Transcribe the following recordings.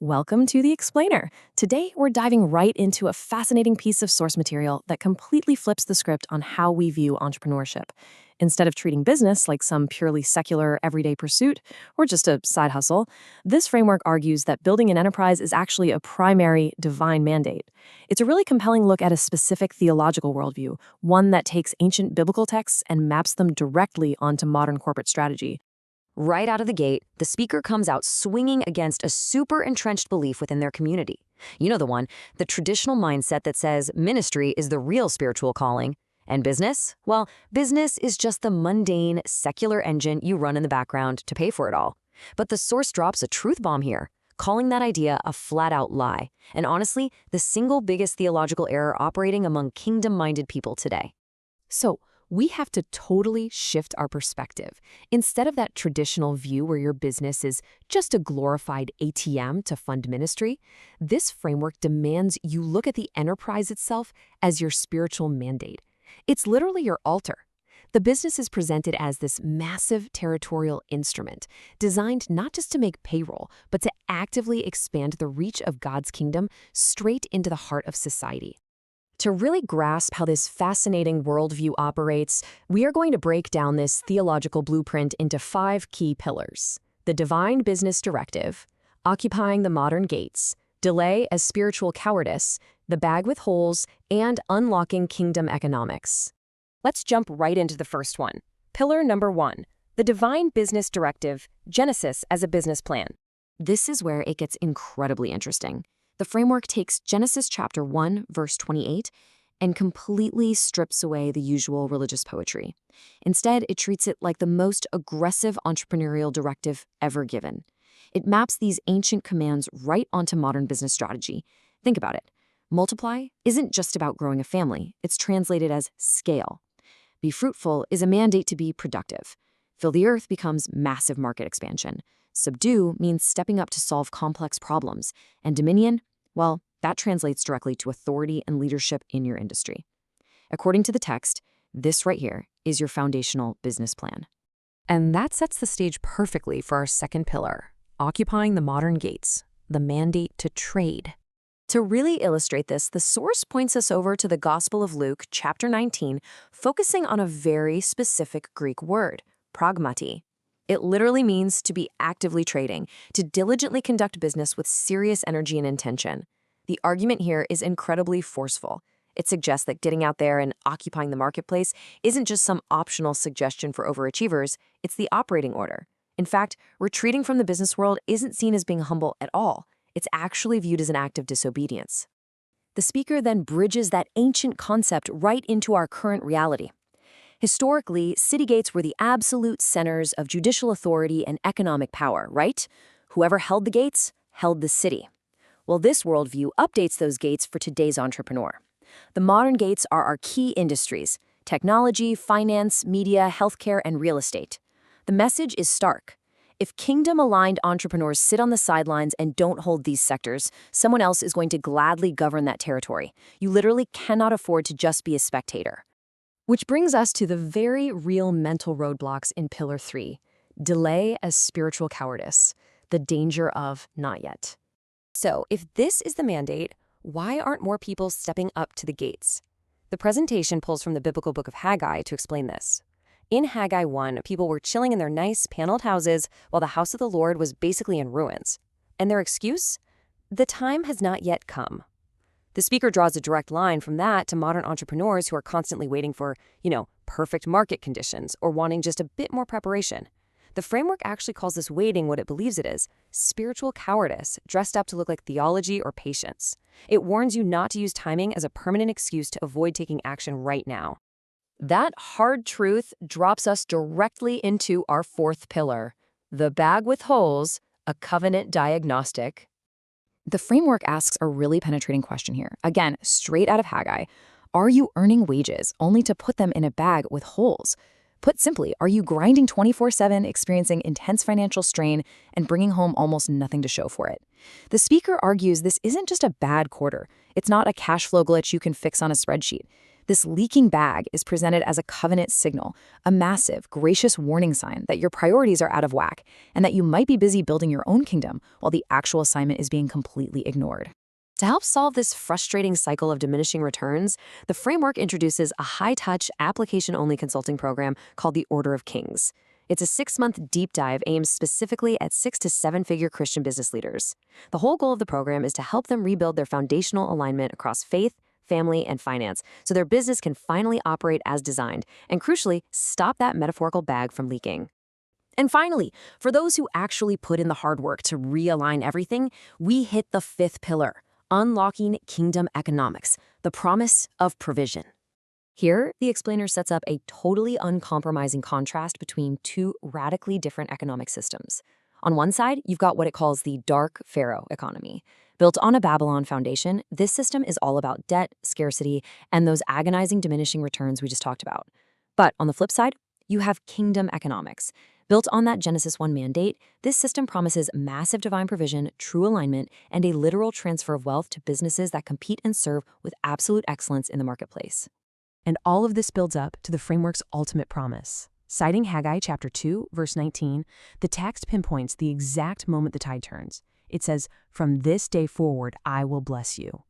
Welcome to The Explainer. Today, we're diving right into a fascinating piece of source material that completely flips the script on how we view entrepreneurship. Instead of treating business like some purely secular, everyday pursuit or just a side hustle, this framework argues that building an enterprise is actually a primary, divine mandate. It's a really compelling look at a specific theological worldview, one that takes ancient biblical texts and maps them directly onto modern corporate strategy. Right out of the gate, the speaker comes out swinging against a super entrenched belief within their community. You know the one, the traditional mindset that says ministry is the real spiritual calling. And business? Well, business is just the mundane, secular engine you run in the background to pay for it all. But the source drops a truth bomb here, calling that idea a flat-out lie. And honestly, the single biggest theological error operating among kingdom-minded people today. So, we have to totally shift our perspective. Instead of that traditional view where your business is just a glorified ATM to fund ministry, this framework demands you look at the enterprise itself as your spiritual mandate. It's literally your altar. The business is presented as this massive territorial instrument, designed not just to make payroll, but to actively expand the reach of God's kingdom straight into the heart of society. To really grasp how this fascinating worldview operates, we are going to break down this theological blueprint into 5 key pillars: the divine business directive, occupying the modern gates, delay as spiritual cowardice, the bag with holes, and unlocking kingdom economics. Let's jump right into the first one. Pillar number 1, the divine business directive, Genesis as a business plan. This is where it gets incredibly interesting. The framework takes Genesis chapter 1, verse 28, and completely strips away the usual religious poetry. Instead, it treats it like the most aggressive entrepreneurial directive ever given. It maps these ancient commands right onto modern business strategy. Think about it. Multiply isn't just about growing a family. It's translated as scale. Be fruitful is a mandate to be productive. Fill the earth becomes massive market expansion. Subdue means stepping up to solve complex problems. And dominion, well, that translates directly to authority and leadership in your industry. According to the text, this right here is your foundational business plan. And that sets the stage perfectly for our second pillar, occupying the modern gates, the mandate to trade. To really illustrate this, the source points us over to the Gospel of Luke, chapter 19, focusing on a very specific Greek word, pragmati. It literally means to be actively trading, to diligently conduct business with serious energy and intention. The argument here is incredibly forceful. It suggests that getting out there and occupying the marketplace isn't just some optional suggestion for overachievers, it's the operating order. In fact, retreating from the business world isn't seen as being humble at all. It's actually viewed as an act of disobedience. The speaker then bridges that ancient concept right into our current reality. Historically, city gates were the absolute centers of judicial authority and economic power, right? Whoever held the gates held the city. Well, this worldview updates those gates for today's entrepreneur. The modern gates are our key industries: technology, finance, media, healthcare, and real estate. The message is stark. If kingdom-aligned entrepreneurs sit on the sidelines and don't hold these sectors, someone else is going to gladly govern that territory. You literally cannot afford to just be a spectator. Which brings us to the very real mental roadblocks in Pillar 3, delay as spiritual cowardice, the danger of not yet. So, if this is the mandate, why aren't more people stepping up to the gates? The presentation pulls from the biblical book of Haggai to explain this. In Haggai 1, people were chilling in their nice, paneled houses while the house of the Lord was basically in ruins. And their excuse? The time has not yet come. The speaker draws a direct line from that to modern entrepreneurs who are constantly waiting for, perfect market conditions or wanting just a bit more preparation. The framework actually calls this waiting what it believes it is: spiritual cowardice, dressed up to look like theology or patience. It warns you not to use timing as a permanent excuse to avoid taking action right now. That hard truth drops us directly into our fourth pillar, the bag with holes, a covenant diagnostic. The framework asks a really penetrating question here. Again, straight out of Haggai. Are you earning wages only to put them in a bag with holes? Put simply, are you grinding 24/7, experiencing intense financial strain, and bringing home almost nothing to show for it? The speaker argues this isn't just a bad quarter. It's not a cash flow glitch you can fix on a spreadsheet. This leaking bag is presented as a covenant signal, a massive, gracious warning sign that your priorities are out of whack and that you might be busy building your own kingdom while the actual assignment is being completely ignored. To help solve this frustrating cycle of diminishing returns, the framework introduces a high-touch, application-only consulting program called the Order of Kings. It's a 6-month deep dive aimed specifically at 6- to 7-figure Christian business leaders. The whole goal of the program is to help them rebuild their foundational alignment across faith, family, and finance so their business can finally operate as designed and, crucially, stop that metaphorical bag from leaking. And finally, for those who actually put in the hard work to realign everything, we hit the 5th pillar: unlocking kingdom economics, the promise of provision. Here, the explainer sets up a totally uncompromising contrast between two radically different economic systems. On one side, you've got what it calls the dark pharaoh economy. Built on a Babylon foundation, this system is all about debt, scarcity, and those agonizing diminishing returns we just talked about. But on the flip side, you have kingdom economics. Built on that Genesis 1 mandate, this system promises massive divine provision, true alignment, and a literal transfer of wealth to businesses that compete and serve with absolute excellence in the marketplace. And all of this builds up to the framework's ultimate promise. Citing Haggai chapter 2, verse 19, the text pinpoints the exact moment the tide turns. It says, "From this day forward, I will bless you."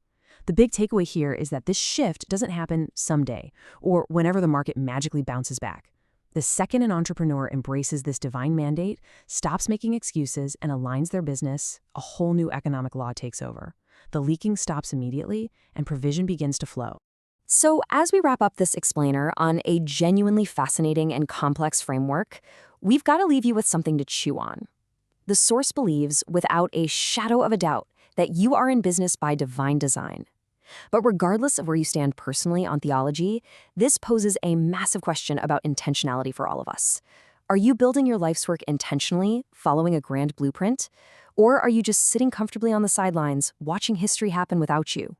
The big takeaway here is that this shift doesn't happen someday or whenever the market magically bounces back. The second an entrepreneur embraces this divine mandate, stops making excuses, and aligns their business, a whole new economic law takes over. The leaking stops immediately, and provision begins to flow. So, as we wrap up this explainer on a genuinely fascinating and complex framework, we've got to leave you with something to chew on. The source believes, without a shadow of a doubt, that you are in business by divine design. But regardless of where you stand personally on theology, this poses a massive question about intentionality for all of us. Are you building your life's work intentionally, following a grand blueprint? Or are you just sitting comfortably on the sidelines, watching history happen without you?